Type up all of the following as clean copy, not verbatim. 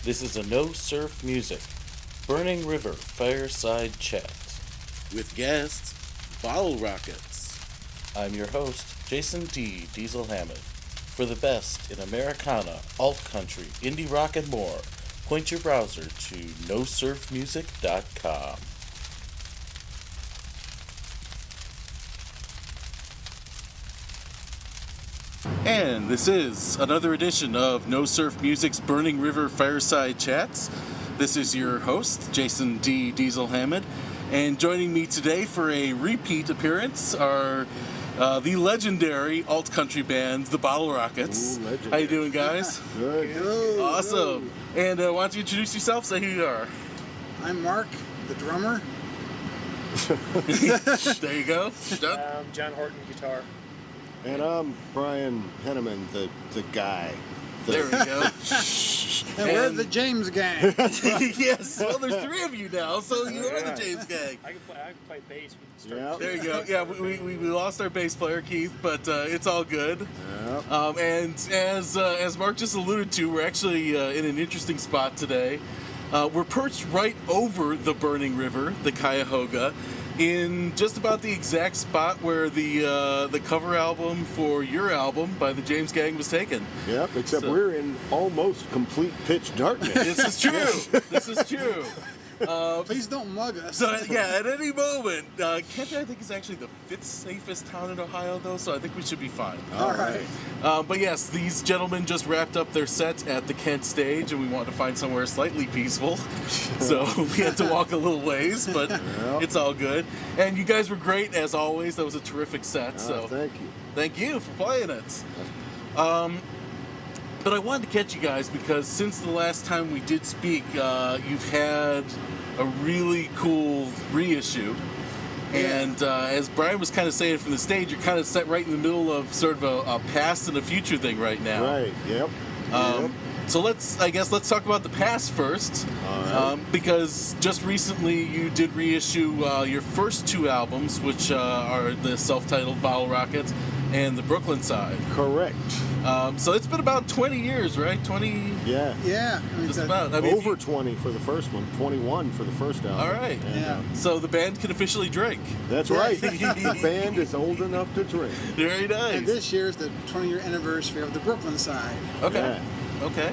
This is a No Surf Music, Burning River Fireside Chat. With guests, Bottle Rockets. I'm your host, Jason D. Diesel Hammond. For the best in Americana, alt country, indie rock, and more, point your browser to nosurfmusic.com. And this is another edition of No Surf Music's Burning River Fireside Chats. This is your host, Jason D. Diesel Hammond, and joining me today for a repeat appearance are the legendary alt country band, the Bottle Rockets. Ooh, how you doing, guys? Good. Awesome. And why don't you introduce yourself? Say who you are. I'm Mark, the drummer. There you go. Done? John Horton, guitar. And I'm Brian Henneman, the guy. There we go. And we're the James Gang. Yes, well, there's three of you now, so you are the James Gang. I can play bass. We can Yeah. start. There you go. Yeah, we lost our bass player, Keith, but it's all good. Yep. And as Mark just alluded to, we're actually in an interesting spot today. We're perched right over the burning river, the Cuyahoga, in just about the exact spot where the cover album for your album by the James Gang was taken. Yep, except So- we're in almost complete pitch darkness. This is true. This is true. Please don't mug us. So, yeah, at any moment, Kent, I think, is actually the fifth safest town in Ohio, though, so I think we should be fine. All right. But yes, these gentlemen just wrapped up their set at the Kent stage, and we wanted to find somewhere slightly peaceful. So we had to walk a little ways, but it's all good. And you guys were great, as always. That was a terrific set. So Thank you. thank you for playing it. But I wanted to catch you guys because since the last time we did speak, you've had a really cool reissue. And as Brian was kind of saying from the stage, you're kind of set right in the middle of sort of a past and a future thing right now. Right, yep. Yep. So let's talk about the past first. All right. Because just recently you did reissue your first two albums, which are the self-titled Bottle Rockets and the Brooklyn Side. Correct. So it's been about 20 years, right? 20? Yeah. Yeah. I mean, Just that- about. I mean, Over 20 for the first one, 21 for the first album. All right. And, Yeah. So the band can officially drink. That's right. The band is old enough to drink. Very nice. And this year's the 20-year anniversary of the Brooklyn Side. Okay. Yeah. Okay.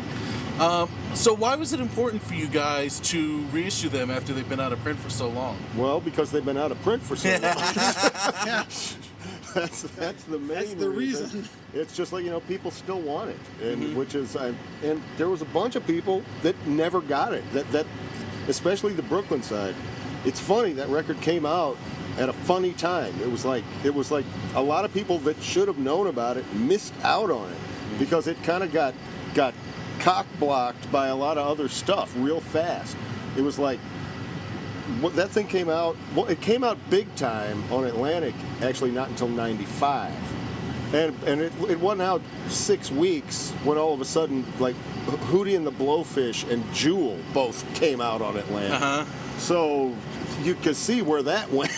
So why was it important for you guys to reissue them after they've been out of print for so long? Well, because they've been out of print for so long. That's the main That's the reason. It's just like, people still want it, and which is and there was a bunch of people that never got it. That especially the Brooklyn Side. It's funny that record came out at a funny time. It was like a lot of people that should have known about it missed out on it because it kind of got cock blocked by a lot of other stuff real fast. It was like that thing came out. Well, it came out big time on Atlantic actually not until '95, and it wasn't out 6 weeks when all of a sudden like Hootie and the Blowfish and Jewel both came out on Atlantic. So you could see where that went.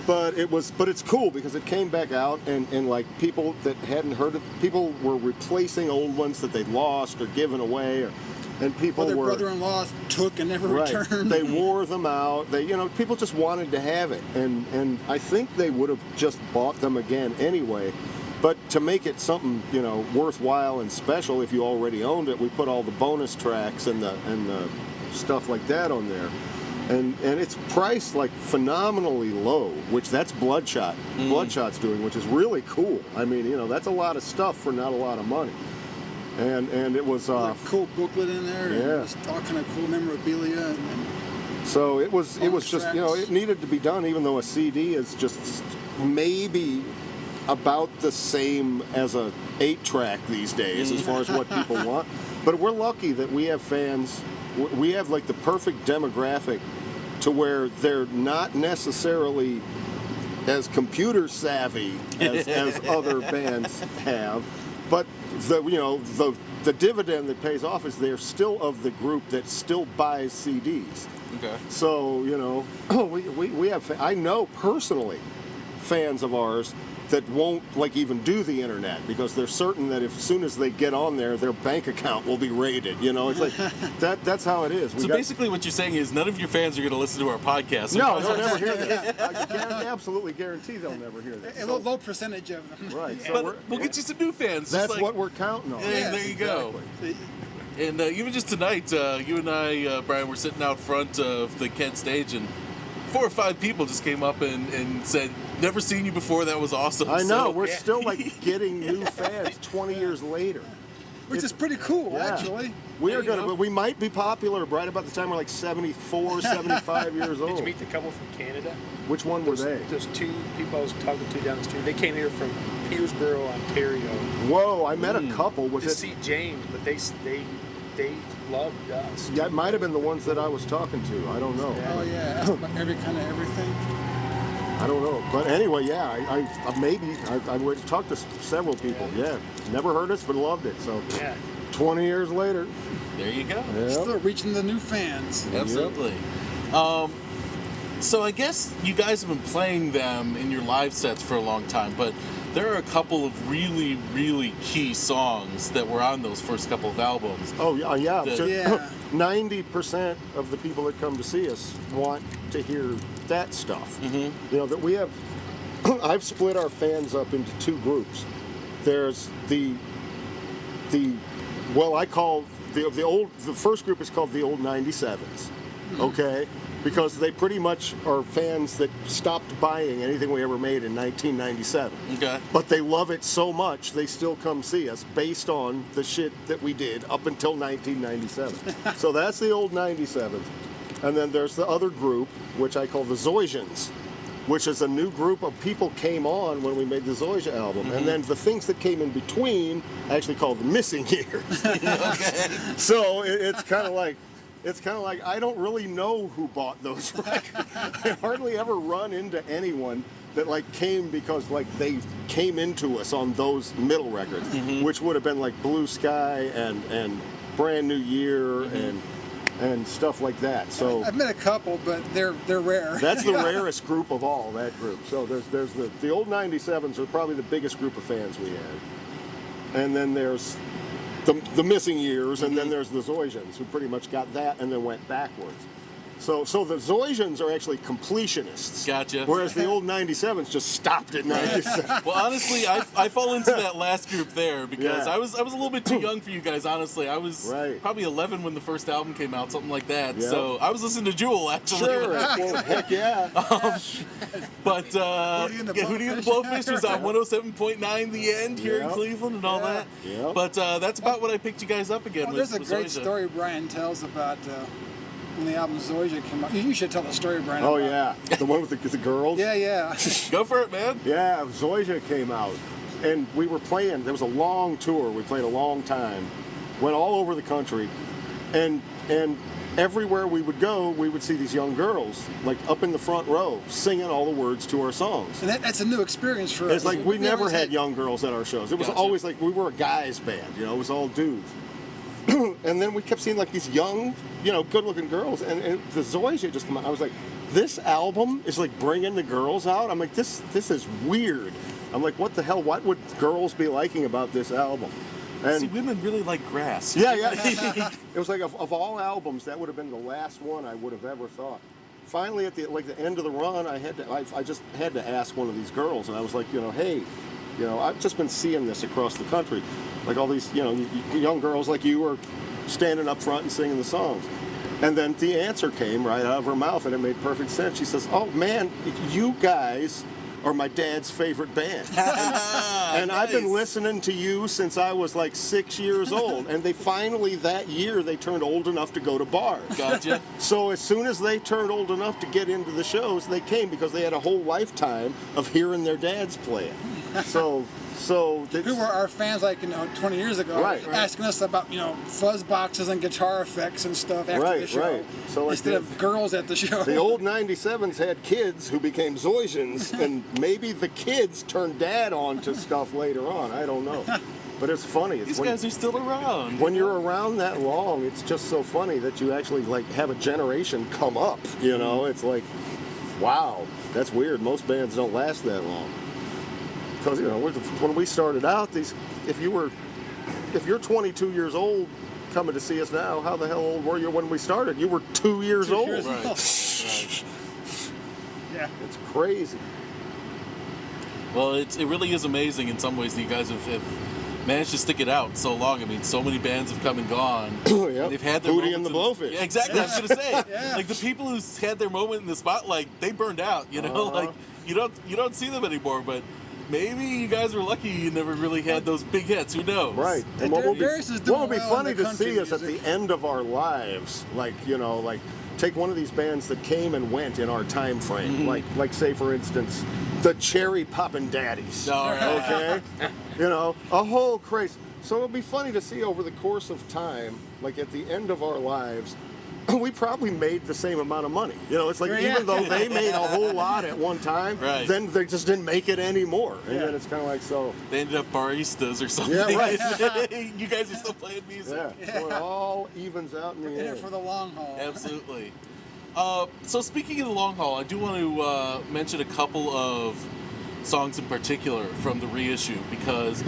But it's cool because it came back out and like people that hadn't heard it, people were replacing old ones that they'd lost or given away, and people Well, their were brother-in-law took and never right. returned. They wore them out. People just wanted to have it, and I think they would have just bought them again anyway. But to make it something worthwhile and special, if you already owned it, we put all the bonus tracks and the stuff like that on there. And it's priced like phenomenally low, which that's Bloodshot. Bloodshot's doing, which is really cool. I mean, that's a lot of stuff for not a lot of money. And it was There's a cool booklet in there. Yeah. And just all kind of cool memorabilia. And so it was just tracks. it needed to be done, even though a CD is just maybe about the same as a 8-track these days as far as what people want. But we're lucky that we have fans. We have like the perfect demographic to where they're not necessarily as computer savvy as other bands have, but the dividend that pays off is they're still of the group that still buys CDs. Okay. So we have I know personally fans of ours that won't like even do the internet because they're certain that as soon as they get on there, their bank account will be raided. You know, it's like that's how it is. So basically, what you're saying is none of your fans are going to listen to our podcast. No, they'll never hear this. I absolutely guarantee they'll never hear this. A low percentage of them. Right. So But we'll get you some new fans. that's just like, what we're counting on. And there you go. And even just tonight, you and I, Brian, were sitting out front of the Kent stage, and 4 or 5 people just came up and said, "Never seen you before. That was awesome." I know. So, We're still like getting new fans 20 years later. Which is pretty cool, Yeah. actually. We are you going know. to, we might be popular right about the time we're like 74, 75 years Did old. you meet the couple from Canada? Which one were they? Those 2 people I was talking to down the street. They came here from Petersburg, Ontario, Whoa, I met a couple. Was to it? see James, but they loved us. Yeah, it might have been the ones that I was talking to. I don't know. Oh, yeah. Ask about every kind of everything. I don't know. But anyway, yeah, I would talk to several people. Yeah, never heard us, but loved it. So Yeah. 20 years later. there you go. Yeah. Still reaching the new fans. Absolutely. So I guess you guys have been playing them in your live sets for a long time, but there are a couple of really, really key songs that were on those first couple of albums. Oh, yeah. Yeah. 90% of the people that come to see us want to hear that stuff. You know, that we have, I've split our fans up into 2 groups. There's well, I call the first group is called the old 97s, okay? Because they pretty much are fans that stopped buying anything we ever made in 1997. Okay. But they love it so much, they still come see us based on the shit that we did up until 1997. So that's the old 97s. And then there's the other group, which I call the Zoysians, which is a new group of people came on when we made the Zoysia album. And then the things that came in between, I actually call the missing years. So it's kind of like, I don't really know who bought those records. I hardly ever run into anyone that like came because like they came into us on those middle records, which would have been like Blue Sky and Brand New Year and stuff like that. So I've met a couple, but they're rare. that's the rarest group of all, that group. So there's the old 97s are probably the biggest group of fans we had. And then there's the missing years, and then there's the Zoysians, who pretty much got that and then went backwards. So the Zoysians are actually completionists. Gotcha. Whereas the old 97s just stopped at 97. Well, honestly, I fall into that last group there because Yeah. I was a little bit too young for you guys. Honestly, I was Right. probably 11 when the first album came out, something like that. Yeah. So I was listening to Jewel actually. Sure, well, heck yeah. But Hootie and the Hootie and the Blowfish was on 107.9 The End here in Yep. Cleveland and all Yeah. that. Yep. But that's about what I picked you guys up again. Well, there's a was great Zoysia. story Brian tells about when the album Zoysia came out. You should tell the story, Brian. Oh, about- yeah. The one with the girls? Yeah, yeah. Go for it, man. Yeah, Zoysia came out, and we were playing. There was a long tour. We played a long time, went all over the country, and everywhere we would go, we would see these young girls like up in the front row singing all the words to our songs. And that's a new experience for us. It's like we never always had young girls at our shows. It was Gotcha. always like we were a guys band, you know. It was all dudes. And then we kept seeing like these young, you know, good-looking girls, and the Zoysia just come out. I was like, this album is like bringing the girls out. I'm like, this is weird. I'm like, what the hell? What would girls be liking about this album? And See, women really like grass. yeah. It was like of all albums, that would have been the last one I would have ever thought. Finally, at the end of the run, I just had to ask one of these girls, and I was like, you know, hey, you know, I've just been seeing this across the country, like all these, you know, young girls like you are standing up front and singing the songs. And then the answer came right out of her mouth, and it made perfect sense. She says, "Oh man, you guys are my dad's favorite band." And I've been listening to you since I was like 6 years old. And they finally, that year, they turned old enough to go to bars. Gotcha. So as soon as they turned old enough to get into the shows, they came because they had a whole lifetime of hearing their dads play it. So Who were our fans like 20 years ago, Right. asking us about fuzz boxes and guitar effects and stuff after Right, the show, right. So like instead of girls at the show. the old 97s had kids who became Zoysians, and maybe the kids turned dad on to stuff later on. I don't know. But it's funny. It's These guys are still around. when you're around that long, it's just so funny that you actually like have a generation come up. You know, it's like, wow, that's weird. Most bands don't last that long. because when we started out, if you're 22 years old coming to see us now, how the hell old were you when we started? You were 2 years old. years Right. Right. Yeah. It's crazy. Well, it really is amazing in some ways that you guys have managed to stick it out so long. I mean, so many bands have come and gone. Yep. They've had their Hootie moments and the Blowfish. Yeah, exactly. I was gonna say, Yeah. like the people who had their moment in the spotlight, they burned out. You know, like you don't see them anymore. But maybe you guys were lucky you never really had those big hits. Who knows? Right. And what would Darius is doing be well in funny the to see country us at the music. end of our lives, like take one of these bands that came and went in our time frame, like say for instance, the Cherry Poppin' Daddies. All right. Okay, a whole craze. So it'll be funny to see over the course of time, like at the end of our lives, we probably made the same amount of money. It's like Yeah. even though they made a whole lot at one time, Right. then they just didn't make it anymore. And then it's kind of like so. They ended up baristas or something. Yeah, right. You guys are still playing music. Yeah, so it all evens out in the In it end. for the long haul. Absolutely. So speaking of the long haul, I do want to mention a couple of songs in particular from the reissue because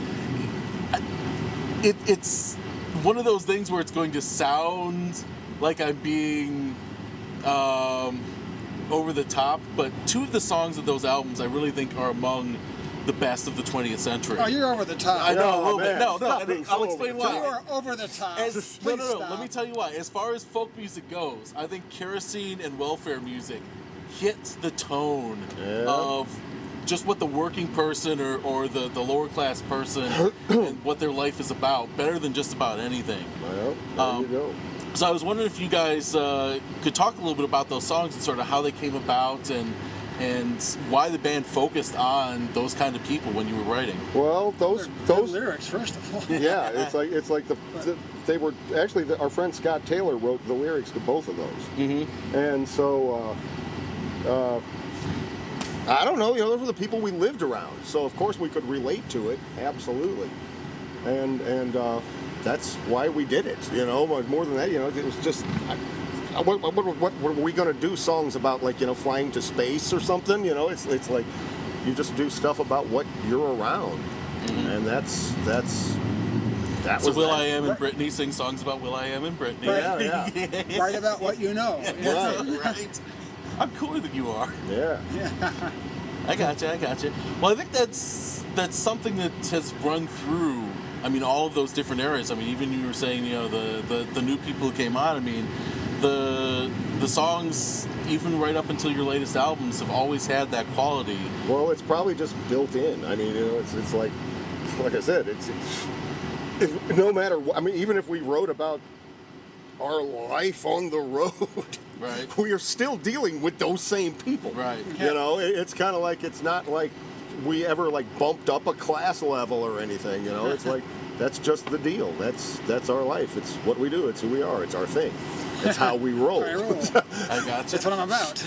it's one of those things where it's going to sound like I'm being over the top, but two of the songs of those albums I really think are among the best of the 20th century. Oh, you're over the top. I know, a Oh, little bit. man. No, Stop and being I'll so explain over the why. You are over the top. No, Please no. stop. Let me tell you why. As far as folk music goes, I think kerosene and welfare music hits the tone of just what the working person or the lower class person and what their life is about better than just about anything. Well, there you go. So I was wondering if you guys could talk a little bit about those songs and sort of how they came about and why the band focused on those kind of people when you were writing. Well, those Good lyrics, first of all. yeah, it's like they were actually our friend Scott Taylor wrote the lyrics to both of those, and so I don't know, those were the people we lived around, so of course we could relate to it absolutely, and that's why we did it, but more than that, it was just. What were we going to do songs about, like, flying to space or something? It's like you just do stuff about what you're around, and that So was Will that. I Am and Britney sing songs about Will I Am and Britney. Yeah. Write about what you know. Right. Right. I'm cooler than you are. Yeah. I gotcha. Well, I think that's something that has run through. I mean, all of those different eras. I mean, even you were saying, the new people who came on. I mean, the songs, even right up until your latest albums, have always had that quality. Well, it's probably just built in. I mean, it's like I said, it's no matter what. I mean, even if we wrote about our life on the road, Right. we are still dealing with those same people. Right. It's kind of like it's not like we ever like bumped up a class level or anything. It's like that's just the deal. That's our life. It's what we do. It's who we are. It's our thing. It's how we roll. I roll. I gotcha. That's what I'm about.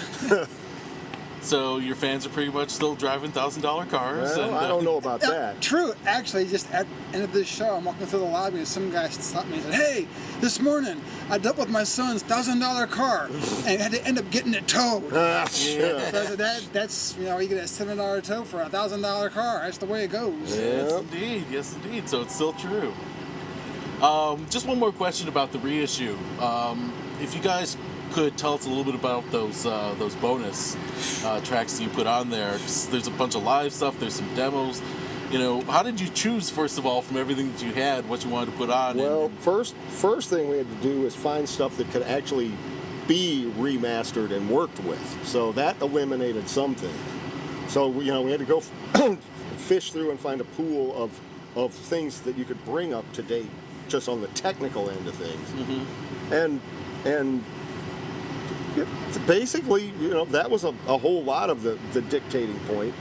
So your fans are pretty much still driving $1,000 cars. Well, and, I don't know about that. True. Actually, just at the end of this show, I'm walking through the lobby and some guy stopped me and said, "Hey, this morning I dealt with my son's $1,000 car and had to end up getting it towed." Yeah. So I said, that's you get a $7 tow for a $1,000 car. That's the way it goes. Yes, indeed. So it's still true. Just one more question about the reissue. If you guys could tell us a little bit about those bonus tracks that you put on there. There's a bunch of live stuff. There's some demos. How did you choose, first of all, from everything that you had, what you wanted to put on? Well, first thing we had to do is find stuff that could actually be remastered and worked with. So that eliminated something. So we had to go fish through and find a pool of things that you could bring up to date, just on the technical end of things. And basically, that was a whole lot of the dictating point.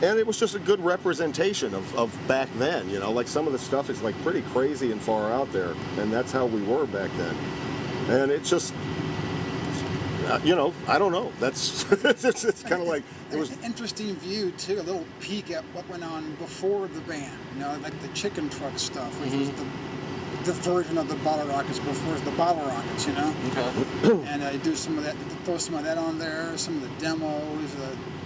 And it was just a good representation of back then, like some of the stuff is like pretty crazy and far out there. And that's how we were back then. And it's just, I don't know. That's, it's kind of like, it was an interesting view, too, a little peek at what went on before the band. Like the chicken truck stuff, which was the version of the Bottle Rockets before it was the Bottle Rockets, Okay. And I do some of that, throw some of that on there, some of the demos,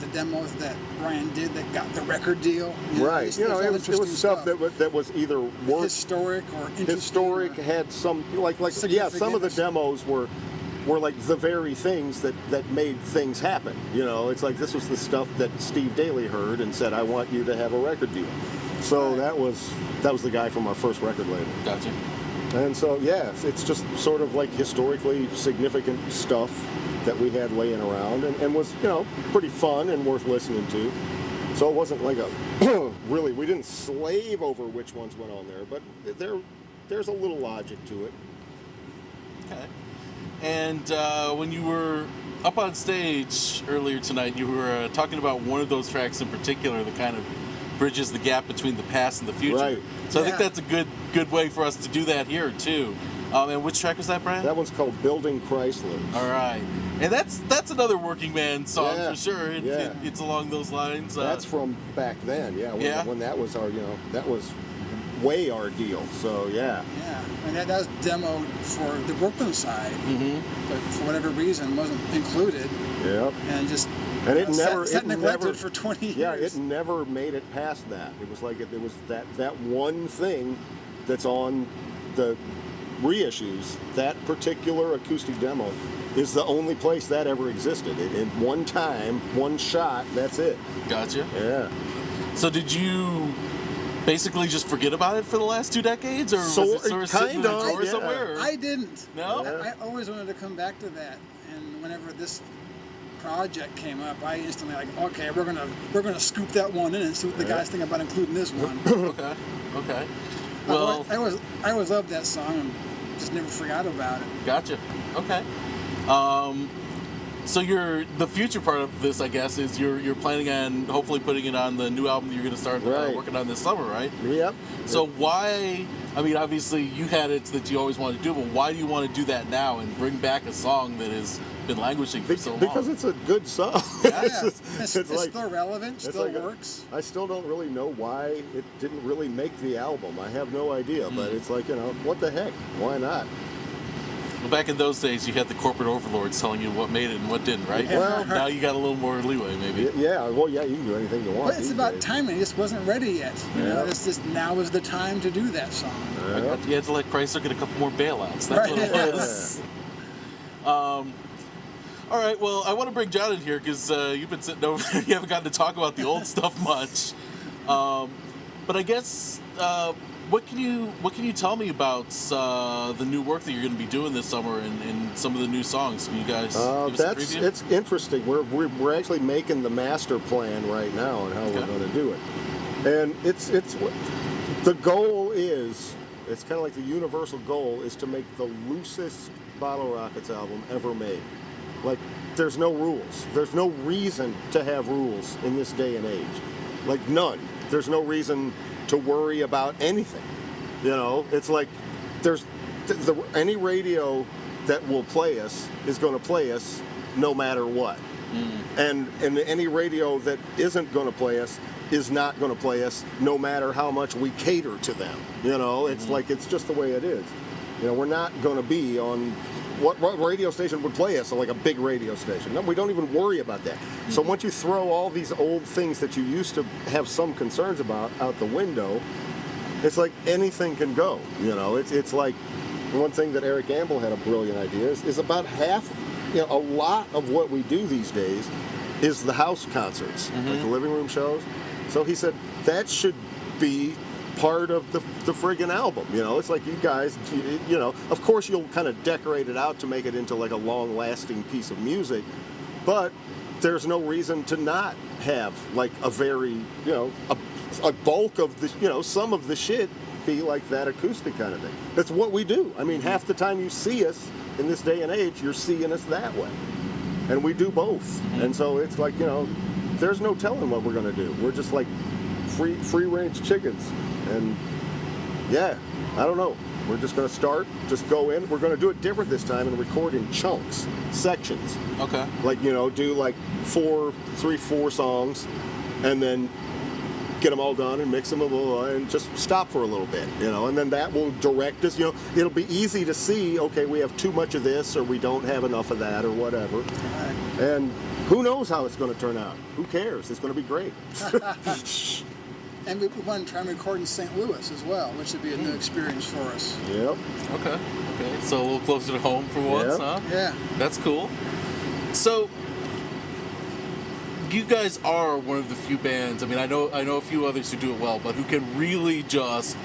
the demos that Brian did that got the record deal. Right. It's You know, all it was interesting stuff that was either worth historic or interesting. historic, had some some of the demos were like the very things that made things happen. You know, it's like this was the stuff that Steve Daly heard and said, I want you to have a record deal. So Right. that was the guy from our first record label. Gotcha. And so, yeah, it's just sort of like historically significant stuff that we had laying around and was, you know, pretty fun and worth listening to. So it wasn't like a, really, we didn't slave over which ones went on there, but there's a little logic to it. Okay. And when you were up on stage earlier tonight, you were talking about one of those tracks in particular that kind of bridges the gap between the past and the future. Right. So I think Yeah. that's a good way for us to do that here too. And which track was that, Brian? That one's called Building Chrysler. All right. And that's another working man song Yeah. for sure. It's along those lines. That's from back then, when that was our, that was way our deal. So yeah. Yeah, and that was demoed for the Brooklyn side, but for whatever reason wasn't included, Yep. and just And it never, sat it neglected never, for 20 years. Yeah, it never made it past that. It was like it was that one thing that's on the reissues. That particular acoustic demo is the only place that ever existed. In one time, one shot, that's it. Gotcha. Yeah. So did you basically just forget about it for the last 2 decades, or So, was it sort of sitting in a kinda, drawer yeah. somewhere? or- I didn't. No? Yeah. I always wanted to come back to that, and whenever this project came up, I instantly okay, we're gonna scoop that one in and see what the guys think about including this one. Okay. Well, I always loved that song and just never forgot about it. gotcha. Okay. So the future part of this, I guess, is you're planning on hopefully putting it on the new album that you're going to start Right. working on this summer, right? Yep. So why? I mean, obviously you had it that you always wanted to do, but why do you want to do that now and bring back a song that has been languishing for so long? Because it's a good song. Yeah, it's it's like, still relevant, it's still like works. I still don't really know why it didn't really make the album. I have no idea, but it's like, what the heck? Why not? Well, back in those days, you had the corporate overlords telling you what made it and what didn't, right? Well- now you got a little more leeway, maybe. Yeah, well, yeah, you can do anything you want. But it's these about days. timing. It just wasn't ready yet. You know, it's just now is the time to do that song. You had to let Chrysler get a couple more bailouts. That's what it Right. was. All right, well, I want to bring John in here because you've been sitting over there. You haven't gotten to talk about the old stuff much. But I guess, what can you tell me about the new work that you're going to be doing this summer and some of the new songs? Can you guys give us a preview? It's interesting. We're actually making the master plan right now on how we're going to do it, and it's the goal is, it's kind of like the universal goal is to make the loosest Bottle Rockets album ever made. Like, there's no rules. There's no reason to have rules in this day and age. Like, none. There's no reason to worry about anything. It's like there's any radio that will play us is going to play us no matter what. And any radio that isn't going to play us is not going to play us no matter how much we cater to them. It's like, it's just the way it is. We're not going to be on what radio station would play us, like a big radio station. No, we don't even worry about that. So once you throw all these old things that you used to have some concerns about out the window, it's like anything can go. It's like one thing that Eric Gamble had a brilliant idea is about half, a lot of what we do these days is the house concerts, like the living room shows. So he said that should be part of the friggin' album. It's like you guys, of course you'll kind of decorate it out to make it into like a long-lasting piece of music, but there's no reason to not have like a very, a bulk of the, some of the shit be like that acoustic kind of thing. That's what we do. I mean, half the time you see us in this day and age, you're seeing us that way. And we do both. And so it's like, there's no telling what we're going to do. We're just like free-range chickens. And yeah, I don't know. We're just going to just go in. We're going to do it different this time and record in chunks, sections. Okay. Like, do like 4 songs and then get them all done and mix them and just stop for a little bit, and then that will direct us. It'll be easy to see, okay, we have too much of this or we don't have enough of that or whatever. And who knows how it's going to turn out? Who cares? It's going to be great. And we want to try and record in St. Louis as well, which would be a new experience for us. Yep. Okay. So a little closer to home for once, Yep. huh? Yeah. That's cool. So, you guys are one of the few bands. I mean, I know a few others who do it well, but who can really just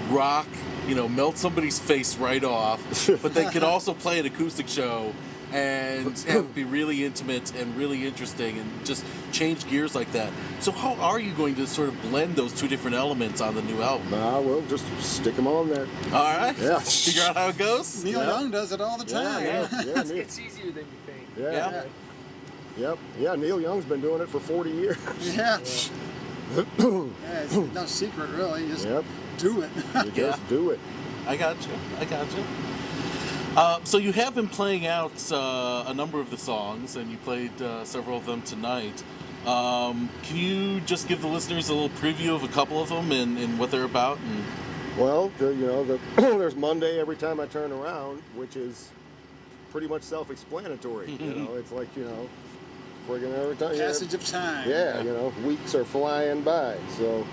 rock, melt somebody's face right off. But they can also play an acoustic show and have it be really intimate and really interesting and just change gears like that. So how are you going to sort of blend those two different elements on the new album? We'll just stick them on there. All right. Yeah. Figure out how it goes. Neil Young does it all the time. Yeah, Neil. It's easier than you think. Yeah. Yep. Yeah, Neil Young's been doing it for 40 years. Yeah. Yeah, it's no secret, really. Just do it. You just do it. I got you. So you have been playing out a number of the songs, and you played several of them tonight. Can you just give the listeners a little preview of a couple of them and what they're about? Well, there's Monday every time I turn around, which is pretty much self-explanatory. It's like, friggin' every time. Passage of time. Yeah, weeks are flying by, so.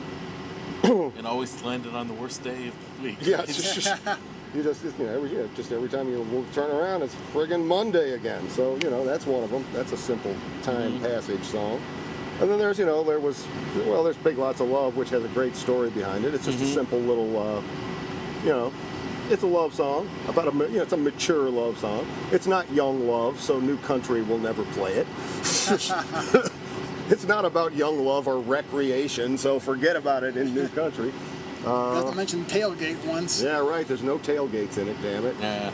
And always landed on the worst day of the week. Yeah, every time you turn around, it's friggin' Monday again. So, that's one of them. That's a simple time passage song. And then there's Big Lots of Love, which has a great story behind it. It's just a simple little, it's a love song about it's a mature love song. It's not young love, so New Country will never play it. It's not about young love or recreation, so forget about it in New Country. Not to mention tailgate once. Yeah, right. There's no tailgates in it, damn it. Yeah.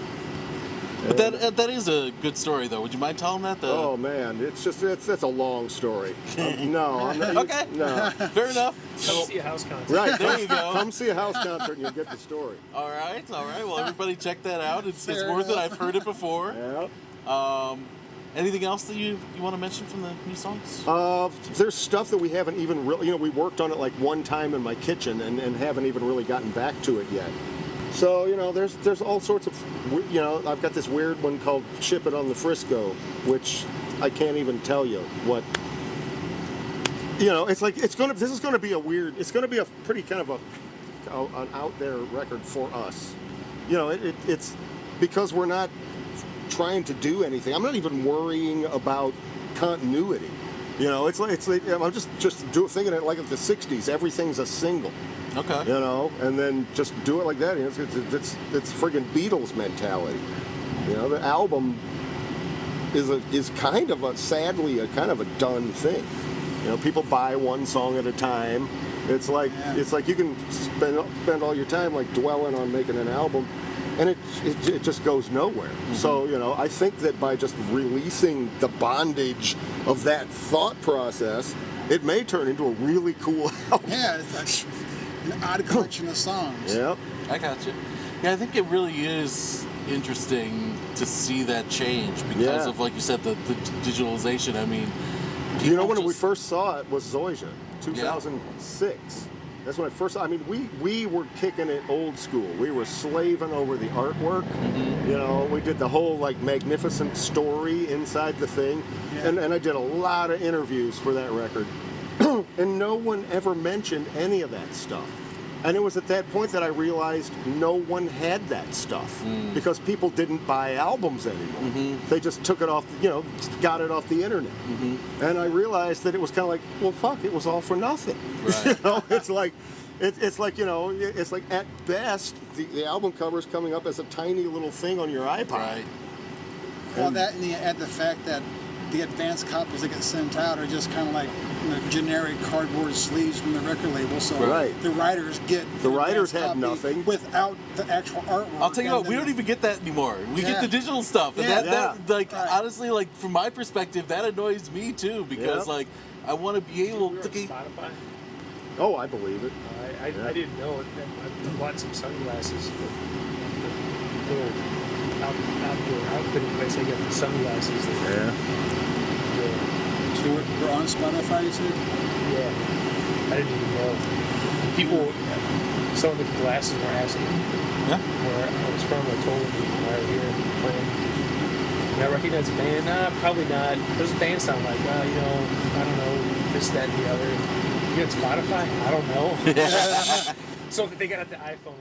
But that is a good story, though. Would you mind telling that? Oh man, it's a long story. No, I'm not. Okay. No. Fair enough. Come see a house concert. Right. There you go. Come see a house concert and you'll get the story. All right. Well, everybody check that out. It's Fair worth it. enough. I've heard it before. Yeah. Anything else that you want to mention from the new songs? There's stuff that we haven't even really, we worked on it like one time in my kitchen and haven't even really gotten back to it yet. So, there's all sorts of, I've got this weird one called Ship It on the Frisco, which I can't even tell you what, it's like, this is going to be it's going to be a pretty kind of an out there record for us. It's because we're not trying to do anything. I'm not even worrying about continuity. It's like I'm just thinking it like of the '60s. Everything's a single. Okay. And then just do it like that. It's friggin' Beatles mentality. The album is kind of sadly a kind of a done thing. People buy one song at a time. It's like you can spend all your time like dwelling on making an album, and it just goes nowhere. So I think that by just releasing the bondage of that thought process, it may turn into a really cool album. Yeah, it's an odd collection of songs. Yep. I got you. Yeah, I think it really is interesting to see that change because of, like you said, the digitalization. I mean, when we first saw it was Zoysia, 2006. That's when I first. I mean, we were kicking it old school. We were slaving over the artwork. We did the whole like magnificent story inside the thing, and I did a lot of interviews for that record, and no one ever mentioned any of that stuff. And it was at that point that I realized no one had that stuff because people didn't buy albums anymore. They just took it off, got it off the internet. And I realized that it was kind of like, well, fuck, it was all for nothing. Right. It's like at best the album cover is coming up as a tiny little thing on your iPod. Right. Well, that and add the fact that the advanced copies that get sent out are just kind of like generic cardboard sleeves from the record label. So the writers get the writers had copy nothing without the actual artwork. I'll tell you what, we don't even get that anymore. We get the digital stuff, and honestly, like from my perspective, that annoys me too because like I want to be able to. Spotify? Oh, I believe it. I didn't know it. I bought some sunglasses. The little outdoor outfitting place, I got the sunglasses. We're on Spotify, you said? Yeah. I didn't even know. People, some of the glasses were asking where I was from. I told them we were here playing. I recognize a band? Nah, probably not. What does a band sound like? I don't know, this, that, and the other. You got Spotify? I don't know. So if they got the iPhone,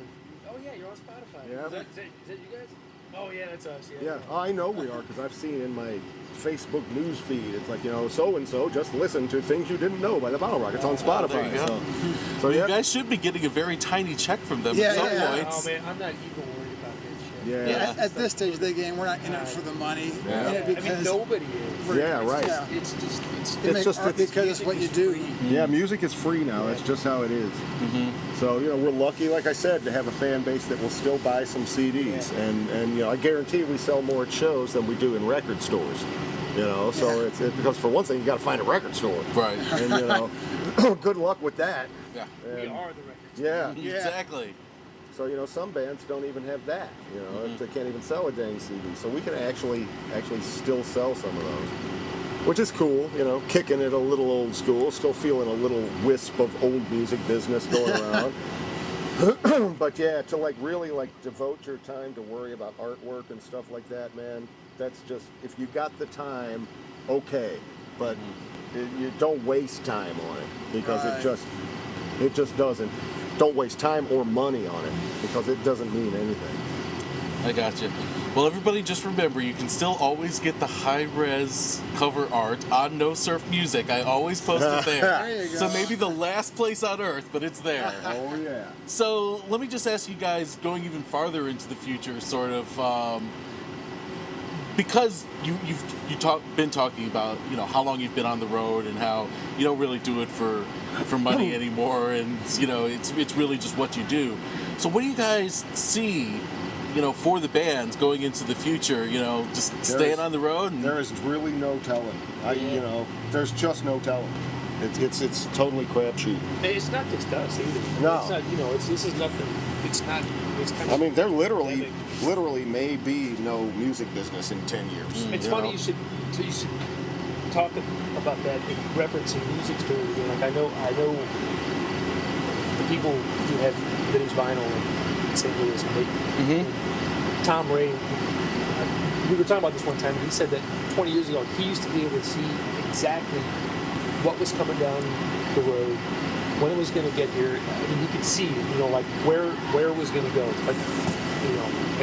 oh yeah, you're on Spotify. Yeah. Is that you guys? Oh yeah, that's us. Yeah, I know we are because I've seen in my Facebook news feed. It's like, so and so just listened to Things You Didn't Know by the Bottle Rockets on Spotify. there you go. So You yeah, guys should be getting a very tiny check from them Yeah, at some yeah. point. Oh man, I'm not even worried about that shit. yeah, At this stage of the game, we're not in it for the money. Yeah. We're in it I mean, because nobody is. yeah, right. Yeah. It's just you make just- art it's- because it's what you do. Yeah, music is free now. That's just how it is. So we're lucky, like I said, to have a fan base that will still buy some CDs, and I guarantee we sell more at shows than we do in record stores. So it's because for one thing, you got to find a record store, Right. and good luck with that. Yeah. we And, are the records. yeah. Exactly. So some bands don't even have that. They can't even sell a dang CD. So we can actually still sell some of those, which is cool. Kicking it a little old school, still feeling a little wisp of old music business going around. But yeah, to really devote your time to worry about artwork and stuff like that, man. That's just, if you got the time, okay. But you don't waste time on it because it just doesn't. Don't waste time or money on it because it doesn't mean anything. I got you. Well, everybody just remember, you can still always get the high-res cover art on No Surf Music. I always post it there. There you go. So maybe the last place on earth, but it's there. Oh yeah. So let me just ask you guys, going even farther into the future, sort of, because you've been talking about how long you've been on the road and how you don't really do it for money anymore, and it's really just what you do. So what do you guys see? For the bands going into the future, just staying on the road. And There is really no telling. There's just no telling. It's totally crapshoot. It's not just us either. No. It's not. This is nothing. It's not. It's kind of. There literally may be no music business in 10 years. It's funny you should talk about that in referencing music stores again. Like I know the people who have vintage vinyl in St. Louis. And Tom Ray, we were talking about this one time, and he said that 20 years ago he used to be able to see exactly what was coming down the road, when it was going to get here. I mean, you could see, like where it was going to go, like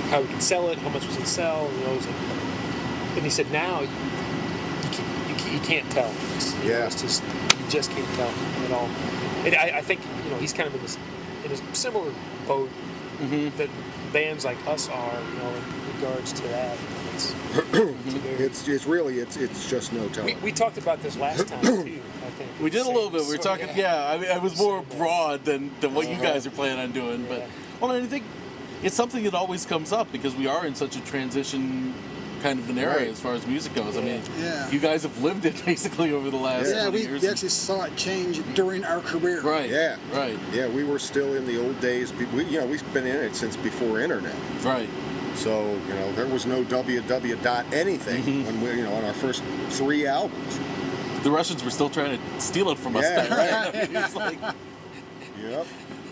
how we could sell it, how much was going to sell, it was like, and he said now you can't tell. It's just you just can't tell at all. And I think he's kind of in a similar boat that bands like us are, in regards to that. It's just no telling. We talked about this last time too. I think we did a little bit. We were talking. Yeah, I mean, it was more broad than what you guys are planning on doing. But I think it's something that always comes up because we are in such a transition kind of an era as far as music goes. I mean, you guys have lived it basically over the last 20 years. We actually saw it change during our career. Right. Yeah. Right. Yeah, we were still in the old days. We've been in it since before internet. Right. So, there was no www. anything when we, on our first 3 albums. The Russians were still trying to steal it from us. Yeah, Right. I mean, it's like, Yep.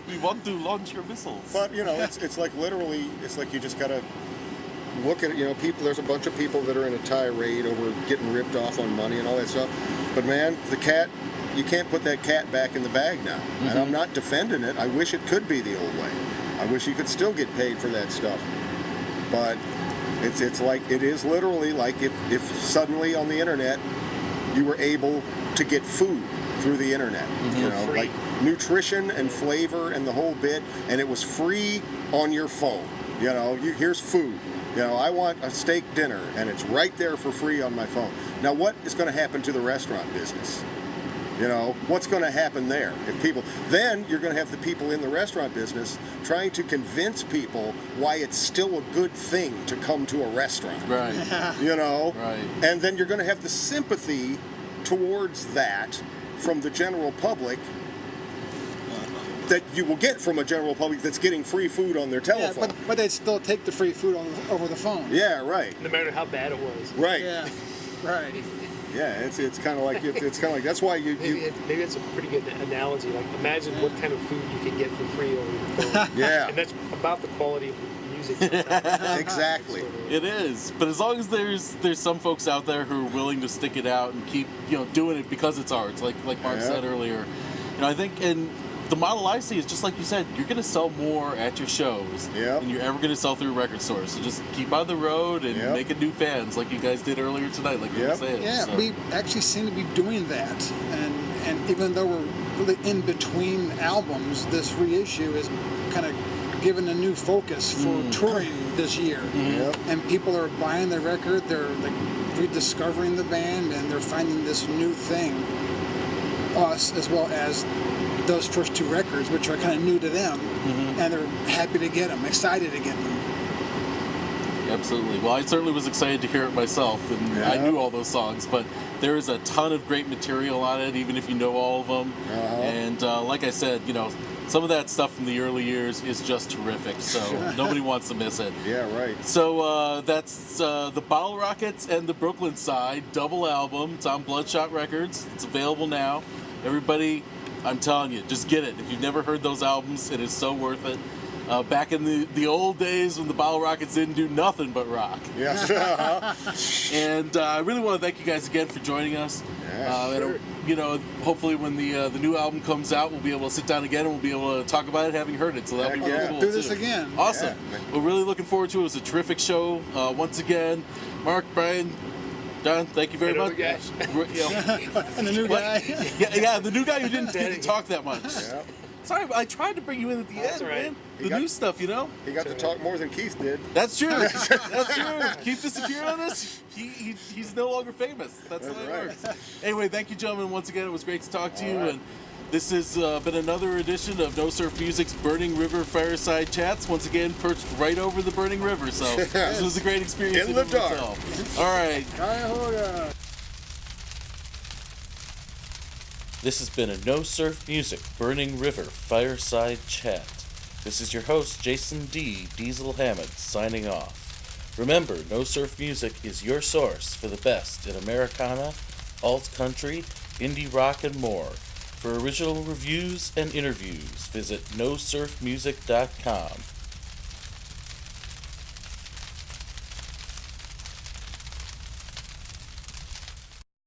we want to launch your missiles. But, it's like literally, it's like you just got to look at it. People, there's a bunch of people that are in a tirade over getting ripped off on money and all that stuff. But, man, the cat, you can't put that cat back in the bag now. And I'm not defending it. I wish it could be the old way. I wish you could still get paid for that stuff. But it's like, it is literally like if suddenly on the internet you were able to get food through the internet, Free. like nutrition and flavor and the whole bit, and it was free on your phone. Here's food. I want a steak dinner, and it's right there for free on my phone. Now, what is going to happen to the restaurant business? What's going to happen there? Then you're going to have the people in the restaurant business trying to convince people why it's still a good thing to come to a restaurant. Right. Right. And then you're going to have the sympathy towards that from the general public that you will get from a general public that's getting free food on their telephone. But they'd still take the free food over the phone. Yeah, right. No matter how bad it was. Right. Yeah, right. Yeah, it's kind of like that's why Maybe it's a pretty good analogy. Like, imagine what kind of food you can get for free over the phone. Yeah. And that's about the quality of the music. Sometimes. Exactly. It is, but as long as there's some folks out there who are willing to stick it out and keep doing it because it's art, like Mark Yeah. said earlier, I think and the model I see is just like you said, you're going to sell more at your shows Yep. than you're ever going to sell through record stores. So just keep on the road and Yep. making new fans like you guys did earlier tonight, like you were Yep. saying. Yeah, so. we actually seem to be doing that, and even though we're really in between albums, this reissue is kind of given a new focus for touring this year. Yep. And people are buying the record, they're like rediscovering the band, and they're finding this new thing, us as well as those first two records, which are kind of new to them, and they're happy to get them, excited to get them. Absolutely. Well, I certainly was excited to hear it myself, and I Yeah. knew all those songs, but there is a ton of great material on it, even if you know all of them. And like I said, some of that stuff from the early years is just terrific, so nobody wants to miss it. Yeah, right. So that's the Bottle Rockets and the Brooklyn Side double album. It's on Bloodshot Records. It's available now. Everybody, I'm telling you, just get it. If you've never heard those albums, it is so worth it. Back in the old days when the Bottle Rockets didn't do nothing but rock. Yes. And I really want to thank you guys again for joining us. Yeah, sure. And, hopefully when the new album comes out, we'll be able to sit down again and we'll be able to talk about it having heard it. So that'll be Heck really yeah. cool. Do this too. again. Awesome. Yeah. We're really looking forward to it. It was a terrific show. Once again, Mark, Brian, John, thank you very Hey, much. guys. And the new guy. Yeah, the new guy who didn't get to talk that much. Yeah. Sorry, I tried to bring you in at the That's end, all right. man. He The got- new stuff, He got to talk more than Keith did. That's true. That's true. Keith disappeared on us. He's no longer famous. That's the way right. it works. Anyway, thank you, gentlemen. Once again, it was great to talk to you. right. And this has been another edition of No Surf Music's Burning River Fireside Chats. Once again, perched right over the Burning River. So this was a great experience In the and of dark. itself. All right. Cuyahoga. This has been a No Surf Music Burning River Fireside Chat. This is your host, Jason D. Diesel Hammond, signing off. Remember, No Surf Music is your source for the best in Americana, alt country, indie rock, and more. For original reviews and interviews, visit nosurfmusic.com.